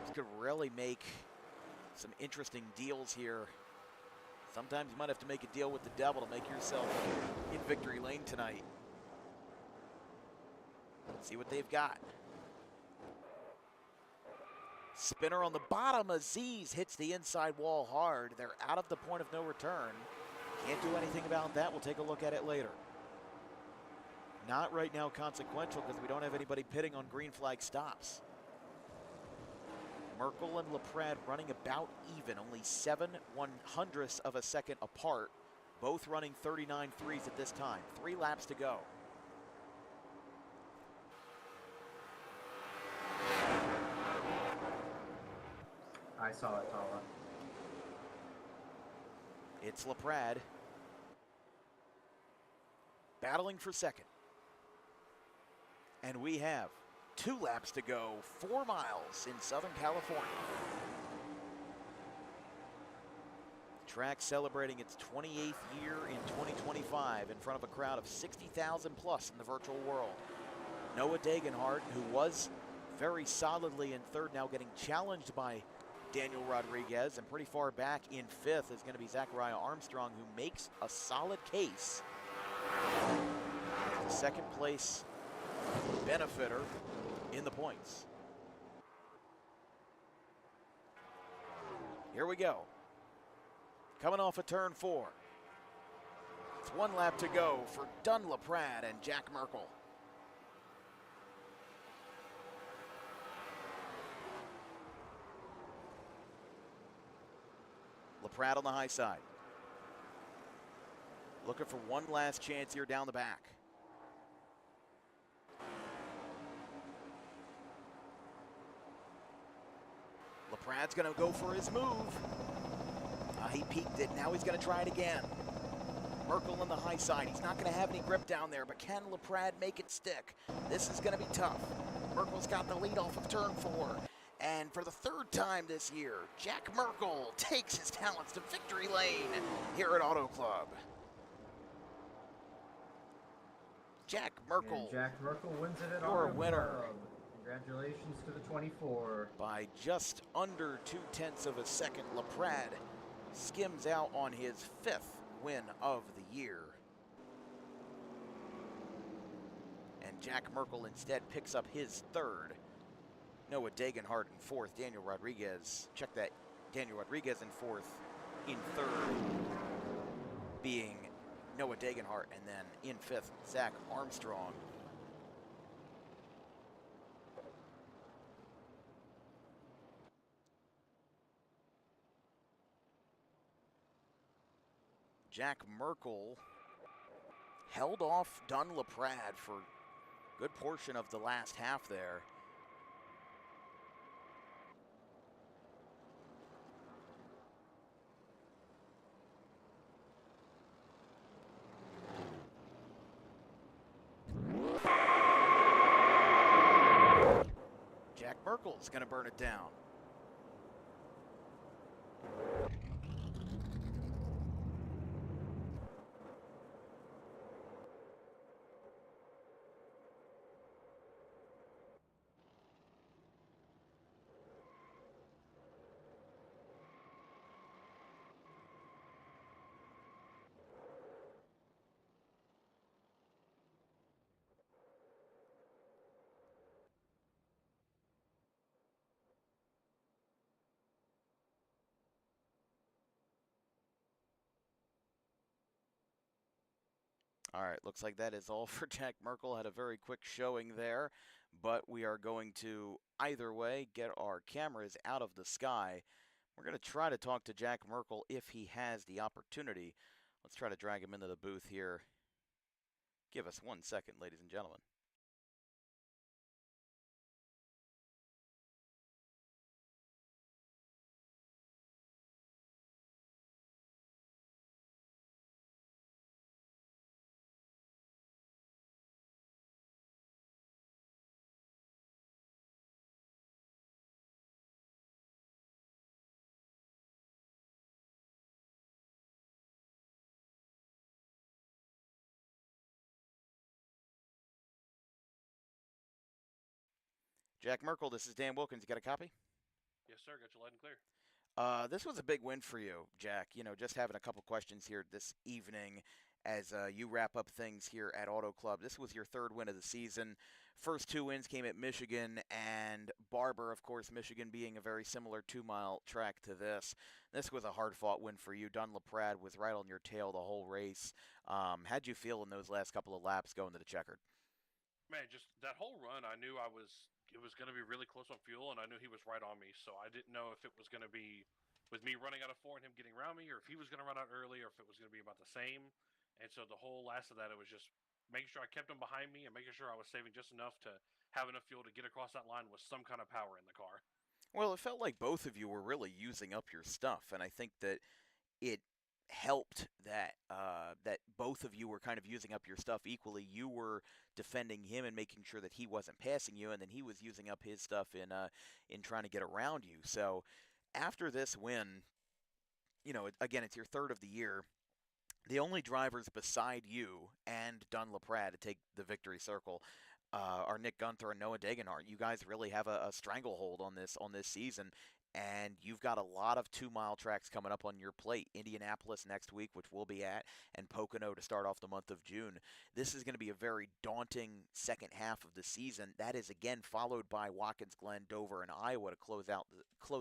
this could really make some interesting deals here. Sometimes you might have to make a deal with the devil to make yourself in victory lane tonight. Let's see what they've got. Spinner on the bottom. Aziz hits the inside wall hard. They're out of the point of no return. Can't do anything about that. We'll take a look at it later. Not right now consequential because we don't have anybody pitting on green flag stops. Merkel and LaPrade running about even, only 7/100ths of a second apart. Both running 39 threes at this time. 3 laps to go. I saw it, Tala. It's LaPrade battling for second. And we have 2 laps to go, 4 miles in Southern California. The track celebrating its 28th year in 2025 in front of a crowd of 60,000 plus in the virtual world. Noah Degenhardt, who was very solidly in third, now getting challenged by Daniel Rodriguez, and pretty far back in fifth is going to be Zachariah Armstrong, who makes a solid case. The second place benefitter in the points. Here we go. Coming off of turn 4. It's 1 lap to go for Dunn LaPrade and Jack Merkel. LaPrade on the high side. Looking for one last chance here down the back. LaPrade's going to go for his move. He peaked it. Now he's going to try it again. Merkel on the high side. He's not going to have any grip down there, but can LaPrade make it stick? This is going to be tough. Merkel's got the lead off of turn 4. And for the 3rd time this year, Jack Merkel takes his talents to victory lane here at Auto Club. Jack Merkel. And Jack Merkel wins it at Your Auto winner. Club. Congratulations to the 24. By just under 0.2 of a second, LaPrade skims out on his 5th win of the year. And Jack Merkel instead picks up his 3rd. Noah Degenhardt in 4th. Daniel Rodriguez, check that, Daniel Rodriguez in 4th. In 3rd being Noah Degenhardt, and then in 5th, Zach Armstrong. Jack Merkel held off Dunn LaPrade for a good portion of the last half there. Jack Merkel's going to burn it down. All right, looks like that is all for Jack Merkel. Had a very quick showing there, but we are going to, either way, get our cameras out of the sky. We're going to try to talk to Jack Merkel if he has the opportunity. Let's try to drag him into the booth here. Give us 1 second, ladies and gentlemen. Jack Merkel, this is Dan Wilkins. You got a copy? Yes, sir. Got you loud and clear. This was a big win for you, Jack. Just having a couple questions here this evening as you wrap up things here at Auto Club. This was your third win of the season. First two wins came at Michigan and Barber, of course, Michigan being a very similar 2-mile track to this. This was a hard-fought win for you. Dunlap-Pratt was right on your tail the whole race. How'd you feel in those last couple of laps going to the checkered? Man, just that whole run, I knew it was going to be really close on fuel, and I knew he was right on me. So I didn't know if it was going to be with me running out of 4 and him getting around me, or if he was going to run out early, or if it was going to be about the same. And so the whole last of that, it was just making sure I kept him behind me and making sure I was saving just enough to have enough fuel to get across that line with some kind of power in the car. Well, it felt like both of you were really using up your stuff, and I think that it helped that that both of you were kind of using up your stuff equally. You were defending him and making sure that he wasn't passing you, and then he was using up his stuff in trying to get around you. So after this win, again, it's your third of the year. The only drivers beside you and Dunlap-Pratt to take the victory circle are Nick Gunther and Noah Degenhardt. You guys really have a stranglehold on this season, and you've got a lot of 2-mile tracks coming up on your plate. Indianapolis next week, which we'll be at, and Pocono to start off the month of June. This is going to be a very daunting second half of the season. That is again followed by Watkins Glen, Dover, and Iowa to close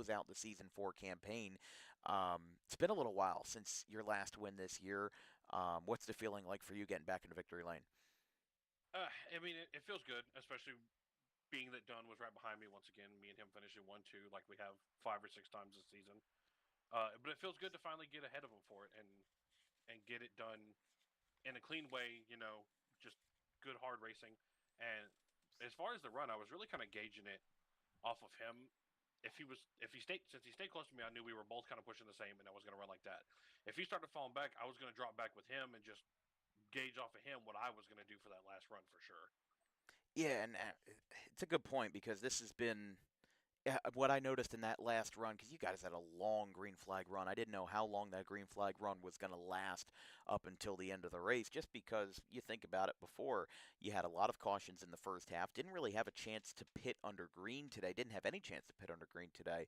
out the season 4 campaign. It's been a little while since your last win this year. What's the feeling like for you getting back into victory lane? I mean, it feels good, especially being that Dunn was right behind me once again. Me and him finishing 1-2 like we have 5 or 6 times this season. But it feels good to finally get ahead of him for it and get it done in a clean way. Just good hard racing. And as far as the run, I was really kind of gauging it off of him. Since he stayed close to me, I knew we were both kind of pushing the same, and I was going to run like that. If he started falling back, I was going to drop back with him and just gauge off of him what I was going to do for that last run for sure. Yeah, and it's a good point because this has been what I noticed in that last run, because you guys had a long green flag run. I didn't know how long that green flag run was going to last up until the end of the race, just because you think about it before. You had a lot of cautions in the first half. Didn't really have a chance to pit under green today. Didn't have any chance to pit under green today.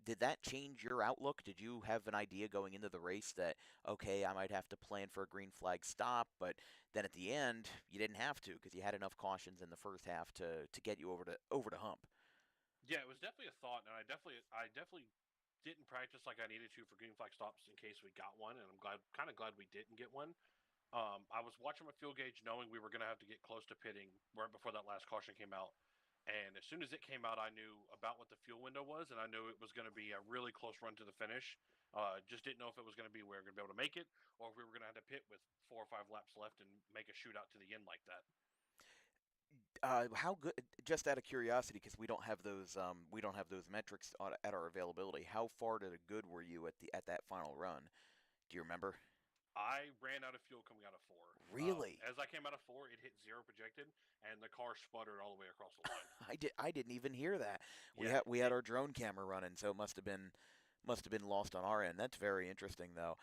Did that change your outlook? Did you have an idea going into the race that, okay, I might have to plan for a green flag stop, but then at the end, you didn't have to because you had enough cautions in the first half to get you over to hump? Yeah, it was definitely a thought, and I definitely didn't practice like I needed to for green flag stops in case we got one, and I'm kind of glad we didn't get one. I was watching my fuel gauge, knowing we were going to have to get close to pitting right before that last caution came out. And as soon as it came out, I knew about what the fuel window was, and I knew it was going to be a really close run to the finish. Just didn't know if it was going to be we were going to be able to make it, or if we were going to have to pit with 4 or 5 laps left and make a shootout to the end like that. How good? Just out of curiosity, because we don't have those metrics at our availability. How far to the good were you at that final run? Do you remember? I ran out of fuel coming out of 4. Really? As I came out of 4, it hit 0 projected, and the car sputtered all the way across the line. I didn't even hear that. Yeah. We had our drone camera running, so it must have been lost on our end. That's very interesting, though.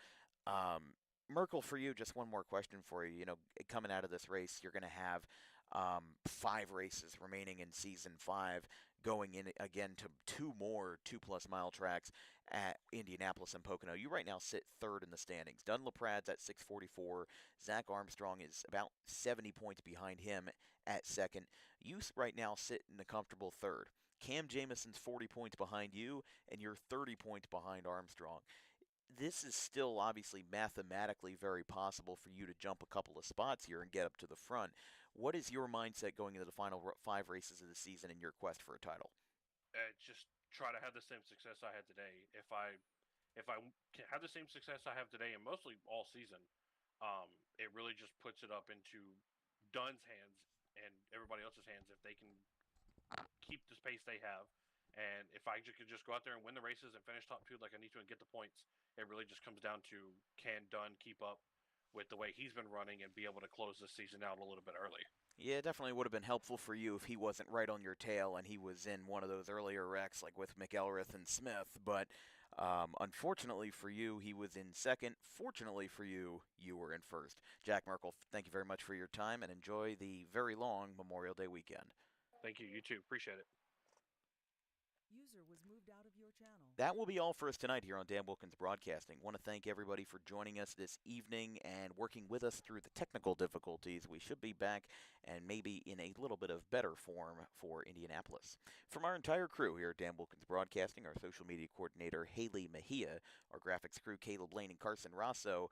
Merkel, for you, just one more question for you. Coming out of this race, you're going to have 5 races remaining in season 5, going in again to 2 more 2+ mile tracks at Indianapolis and Pocono. You right now sit 3rd in the standings. Dunlap-Pratt's at 644. Zach Armstrong is about 70 points behind him at 2nd. You right now sit in a comfortable 3rd. Cam Jamison's 40 points behind you, and you're 30 points behind Armstrong. This is still obviously mathematically very possible for you to jump a couple of spots here and get up to the front. What is your mindset going into the final 5 races of the season in your quest for a title? Just try to have the same success I had today. If I can have the same success I have today, and mostly all season, it really just puts it up into Dunn's hands and everybody else's hands if they can keep the pace they have. And if I could just go out there and win the races and finish top 2 like I need to and get the points, it really just comes down to, can Dunn keep up with the way he's been running and be able to close this season out a little bit early? Yeah, it definitely would have been helpful for you if he wasn't right on your tail and he was in one of those earlier wrecks like with McElrath and Smith. But unfortunately for you, he was in 2nd. Fortunately for you, you were in 1st. Jack Merkel, thank you very much for your time and enjoy the very long Memorial Day weekend. Thank you. You too. Appreciate it. User was moved out of your channel. That will be all for us tonight here on Dan Wilkins Broadcasting. Want to thank everybody for joining us this evening and working with us through the technical difficulties. We should be back and maybe in a little bit of better form for Indianapolis. From our entire crew here at Dan Wilkins Broadcasting, our social media coordinator Haley Mejia, our graphics crew Caleb Lane and Carson Rosso,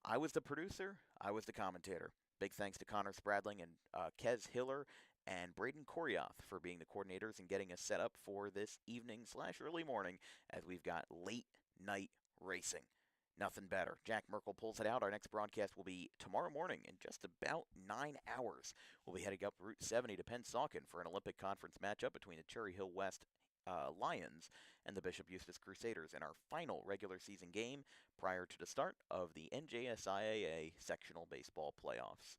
I was the producer, I was the commentator. Big thanks to Connor Spradling and Kez Hiller and Braden Koryath for being the coordinators and getting us set up for this evening/early morning as we've got late night racing. Nothing better. Jack Merkel pulls it out. Our next broadcast will be tomorrow morning in just about 9 hours. We'll be heading up Route 70 to Pennsauken for an Olympic Conference matchup between the Cherry Hill West Lions and the Bishop Eustace Crusaders in our final regular season game prior to the start of the NJSIAA sectional baseball playoffs.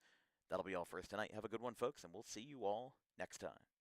That'll be all for us tonight. Have a good one, folks, and we'll see you all next time.